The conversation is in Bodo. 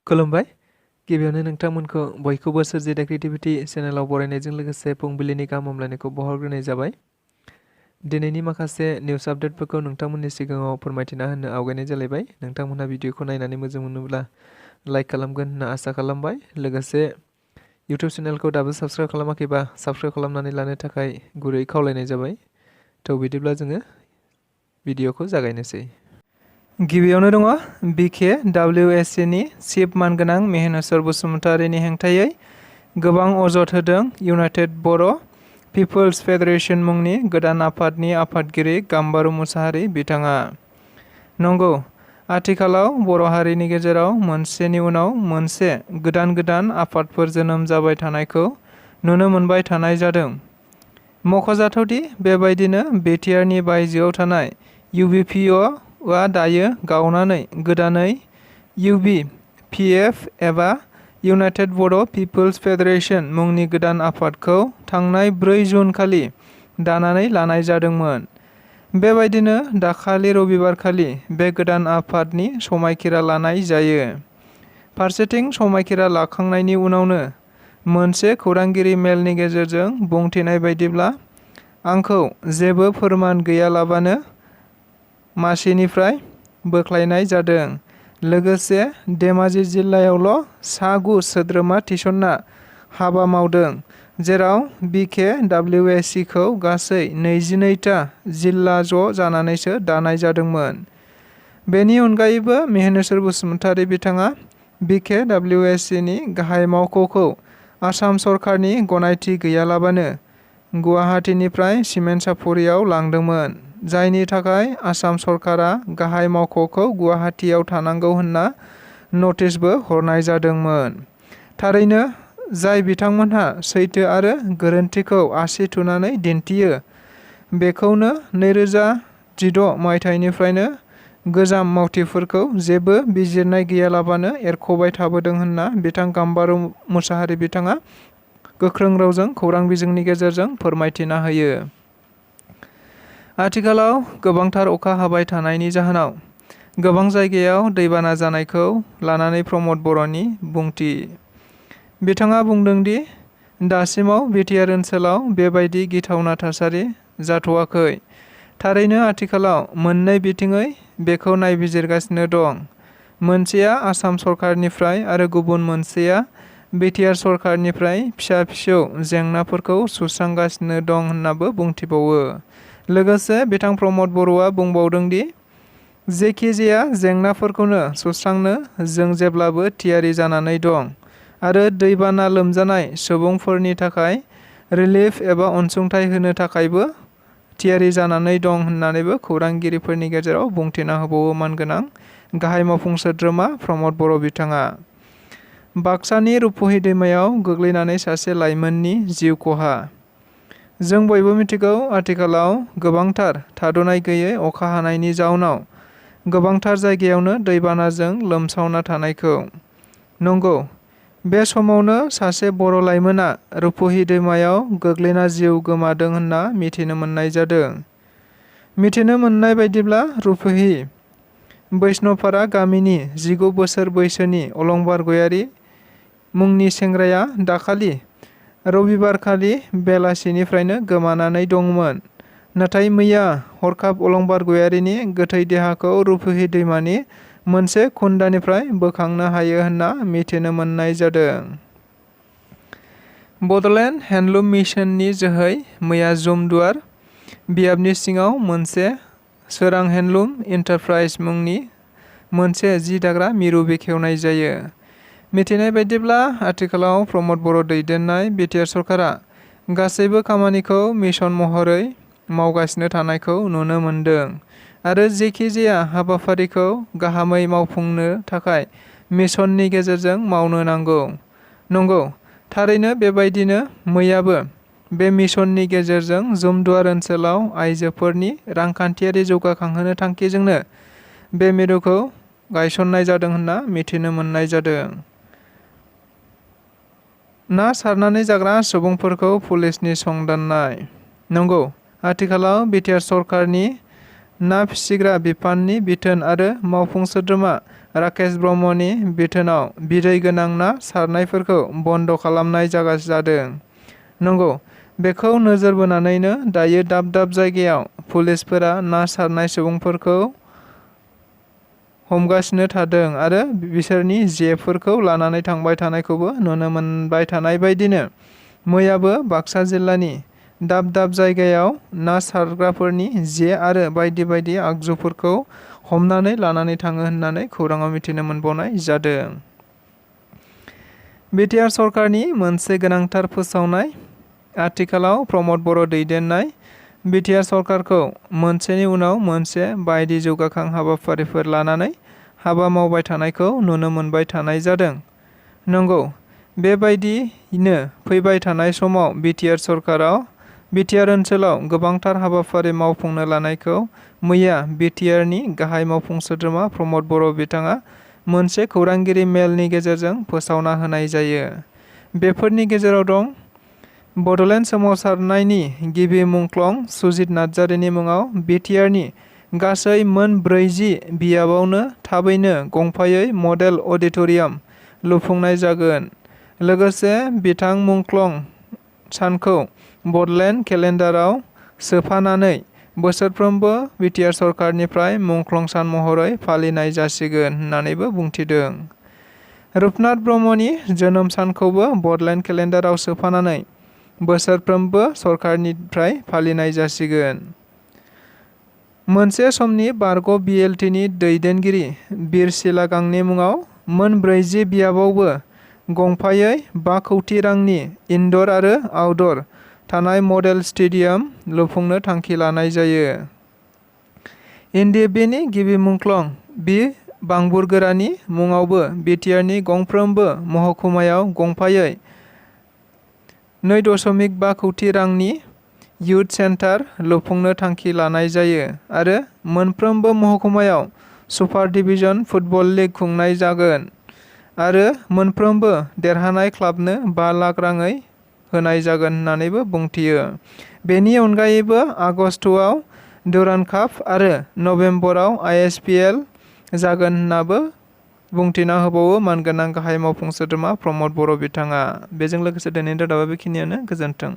खुलुमबाय। गिबियावनो नोंथांमोनखौ बयखौबो सोरजिदा क्रिएटिभिटी चेनेलाव बरायनायजों लोगोसे फुंबिलिनि गाहाम हामलायनायखौ बावहरग्रोनाय जाबाय। दिनैनि माखासे निउस आपडेटफोरखौ नोंथांमोननि सिगाङाव फोरमायथिना होनो आवगायनाय जालायबाय। नोंथांमोनहा भिडिअखौ नायनानै मोजां मोनोब्ला लाइक खालामगोन होनना आसा खालामबाय। लोगोसे इउटिउब चेनेलखौ दाबो साबस्क्राइब खालामाखैबा साबस्क्राइब खालामनानै लानो थाखाय गुरै खावलायनाय जाबाय। थ' बिदिब्ला जोङो भिडिअखौ जागायनोसै। गिबियावनो दङ BKWSCनि चिफ मानगोनां मेहेनसर बसुमतारीनि हेंथायै गोबां अजद होदों इउनाइटेड बर' पिपल्स फेडारेशन मुंनि गोदान आफादनि आफादगिरि गाम्बारु मुसाहारि बिथाङा। नंगौ, आथिखालाव बर' हारिनि गेजेराव मोनसेनि उनाव मोनसे गोदान आफादफोर जोनोम जाबाय थानायखौ नुनो मोनबाय थानाय जादों। मख'जाथावदि बेबायदिनो BTRनि बायजोआव थानाय UBPA दायो गावनानै गोदानै UBPF एबा इउनाइटेड बर' पिपल्स फेडारेशन मुंनि गोदान आफादखौ थांनाय 4 जुन खालि दानानै लानाय जादोंमोन। बेबायदिनो दाखालि रबिबारखालि बे गोदान आफादनि समायखिरा लानाय जायो। फारसेथिं समायखिरा लाखांनायनि उनावनो मोनसे खौरांगिरि मेलनि गेजेरजों बुंथिनाय बायदिब्ला आंखौ जेबो फोरमान गैयालाबानो मासिनिफ्राय बोख्लायनाय जादों। लोगोसे धेमाजि जिल्लायावल' सा 9 सोद्रोमा थिसनना हाबा मावदों, जेराव BKWSCखौ गासै 22टा जिल्ला ज' जानानैसो दानाय जादोंमोन। बेनि अनगायैबो मेहेनसर बसुमतारी बिथाङा BKWSCनि गाहाय मावख'खौ आसाम सरकारनि गनायथि गैयालाबानो गुवाहाटीनिफ्राय सिमेन्सापुरियाव लांदोंमोन, जायनि थाखाय आसाम सरकारा गाहाय मावख'खौ गुवाहाटीयाव थानांगौ होनना नटिसबो हरनाय जादोंमोन। थारैनो, जाय बिथांमोनहा सैथो आरो गोरोन्थिखौ आसि थुनानै दिन्थियो, बेखौनो 2016 मायथाइनिफ्रायनो गोजाम मावथिफोरखौ जेबो बिजिरनाय गैयालाबानो एरख'बाय थाबोदों होनना बिथां गाम्बारु मुसाहारि बिथाङा गोख्रों रावजों खौरां बिजोंनि गेजेरजों फोरमायथिना होयो। आथिखालाव गोबांथार अखा हाबाय थानायनि जाहोनाव गोबां जायगायाव दैबाना जानायखौ लानानै प्रमद बर'नि बुंथि। बिथाङा बुंदों दि दासिमाव BTR ओनसोलाव बेबायदि गिथावना थासारि जाथ'वाखै। थारैनो आथिखालाव मोननै बिथिङै बेखौ नायबिजिरगासिनो दं। मोनसेया आसाम सरकारनिफ्राय आरो गुबुन मोनसेया BTR सरकारनिफ्राय फिसा-फिसौ जेंनाफोरखौ सुस्रांगासिनो दं होननाबो बुंथिबावो। लोगोसे बिथां प्रमद बर'आ बुंबावदों दि जेखि जाया जेंनाफोरखौनो सुस्रांनो जों जेब्लाबो थियारि जानानै दं आरो दैबाना लोमजानाय सुबुंफोरनि थाखाय रिलिफ एबा अनसुंथाइ होनो थाखायबो थियारि जानानै दं होननानैबो खौरांगिरिफोरनि गेजेराव बुंथिना होबावो मानगोनां गाहाय मावफुं सोद्रोमा प्रमद बर' बिथाङा। बाक्सानि रुपहि दैमायाव गोग्लैनानै सासे लाइमोननि जिउ खहा। जों बयबो मिथिगौ, आथिखालाव गोबांथार थाद'नाय गैयै अखा हानायनि जाउनाव गोबांथार जायगायावनो दैबानाजों लोमसावना थानायखौ। नंगौ, बे समावनो सासे बर' लाइमोना रुपहि दैमायाव गोग्लैना जिउ गोमादों होनना मिथिनो मोननाय जादों। मिथिनो मोननाय बायदिब्ला रुपहि बैष्णबपारा गामिनि 19 बोसोर बैसोनि अलंबार गयारी मुंनि सेंग्राया दाखालि रबिबारखालि बेलासिनिफ्रायनो गोमानानै दंमोन। नाथाय मैया हरखाब अलंबार गयारीनि गोथै देहाखौ रुपहि दैमानि मोनसे खुन्दानिफ्राय बोखांनो हायो होनना मिथिनो मोननाय जादों। बड'लेण्ड हेन्डलुम मिशननि जोहै मैया जुमदुवार बियाबनि सिङाव मोनसे सोरां हेन्डलुम इन्टारप्राइज मुंनि मोनसे जि दाग्रा मिरु बेखेवनाय जायो। मिथिनाय बायदिब्ला आथिखालाव प्रमद बर' दैदेननाय BTR सरकारा गासैबो खामानिखौ मिशन महरै मावगासिनो थानायखौ नुनो मोनदों आरो जेखि जाया हाबाफारिखौ गाहामै मावफुंनो थाखाय मिशननि गेजेरजों मावनो नांगौ। नंगौ, थारैनो बेबायदिनो मैयाबो बे मिशननि गेजेरजों जुमदुवार ओनसोलाव आइजोफोरनि रांखान्थियारि जौगाखांहोनो थांखिजोंनो बे मिरुखौ गायसननाय जादों होनना मिथिनो मोननाय जादों। ना सारनानै जाग्रा सुबुंफोरखौ पुलिसनि संदाननाय। नंगौ, आथिखालाव BTR सरकारनि ना फिसिग्रा बिफाननि बिथोन आरो मावफुं सोद्रोमा राकेश ब्रह्मनि बिथोनाव बिदै गोनां ना सारनायफोरखौ बन्द' खालामनाय जादों। नंगौ, बेखौ नोजोर बोनानैनो दायो दाब दाब जायगायाव पुलिसफोरा ना सारनाय सुबुंफोरखौ हमगासिनो थादों आरो बिसोरनि जेफोरखौ लानानै थांबाय थानायखौबो नुनो मोनबाय थानाय बायदिनो मैयाबो बाक्सा जिल्लानि दाब दाब जायगायाव ना सारग्राफोरनि जे आरो बायदि बायदि आगजुफोरखौ हमनानै लानानै थाङो होननानै खौराङाव मिथिनो मोनबावनाय जादों। BTR सरकारनि मोनसे गोनांथार फोसावनाय। आथिखालाव प्रमद बर' दैदेननाय BTR सरकारखौ मोनसेनि उनाव मोनसे बायदि जौगाखां हाबाफारिफोर लानानै हाबा मावबाय थानायखौ नुनो मोनबाय थानाय जादों। नंगौ, बेबायदिनो फैबाय थानाय समाव BTR ओनसोलाव गोबांथार हाबाफारि मावफुंनो लानायखौ मैया BTRनि गाहाय मावफुं सोद्रोमा प्रमद बर' बिथाङा मोनसे खौरांगिरि मेलनि गेजेरजों फोसावना होनाय जायो। बेफोरनि गेजेराव दं बड'लेण्ड सोमावसारनायनि गिबि मुंख्लं सुजित नार्जारिनि मुङाव BTRनि गासै मोन 40 बियाबावनो थाबैनो गंफायै मडेल अडिट'रियाम लुफुंनाय जागोन। लोगोसे बिथां मुंख्लं सानखौ बड'लेण्ड केलेन्डाराव सोफानानै बोसोरफ्रोमबो BTR सरकारनिफ्राय मुंख्लं सान महरै फालिनाय जासिगोन होननानैबो बुंथिदों। रुपनाथ ब्रह्मनि जोनोम सानखौबो बड'लेण्ड केलेन्डाराव सोफानानै बोसोरफ्रोमबो सरकारनिफ्राय फालिनाय जासिगोन। मोनसे समनि बारग' BLTनि दैदेनगिरि बिरसिला गांनि मुङाव मोन 40 बियाबावबो गंफायै 5 कौटि रांनि इनड'र आरो आउटड'र थानाय मडेल स्टेडियाम लुफुंनो थांखि लानाय जायो। NDFBनि गिबि मुंख्लं बि बांबुरगोरानि मुङावबो BTRनि गंफ्रोमबो महकुमायाव गंफायै 2.5 कौटि रांनि इयुथ सेन्टार लुफुंनो थांखि लानाय जायो आरो मोनफ्रोमबो महकुमायाव सुपार डिभिजन फुटबल लीग खुंनाय जागोन आरो मोनफ्रोमबो देरहानाय क्लाबनो 5 लाख राङै होनाय जागोन होननानैबो बुंथियो। बेनि अनगायैबो आगस्तआव डुरान्ड काप आरो नभेम्बराव ISPL जागोन होननाबो बुंथिना होबावो मानगोनां गाहाय मावफुं सोद्रोमा प्रमद बर' बिथाङा। बेजों लोगोसे दिनैनि रादाबा बेखिनियानो। गोजोन्थों।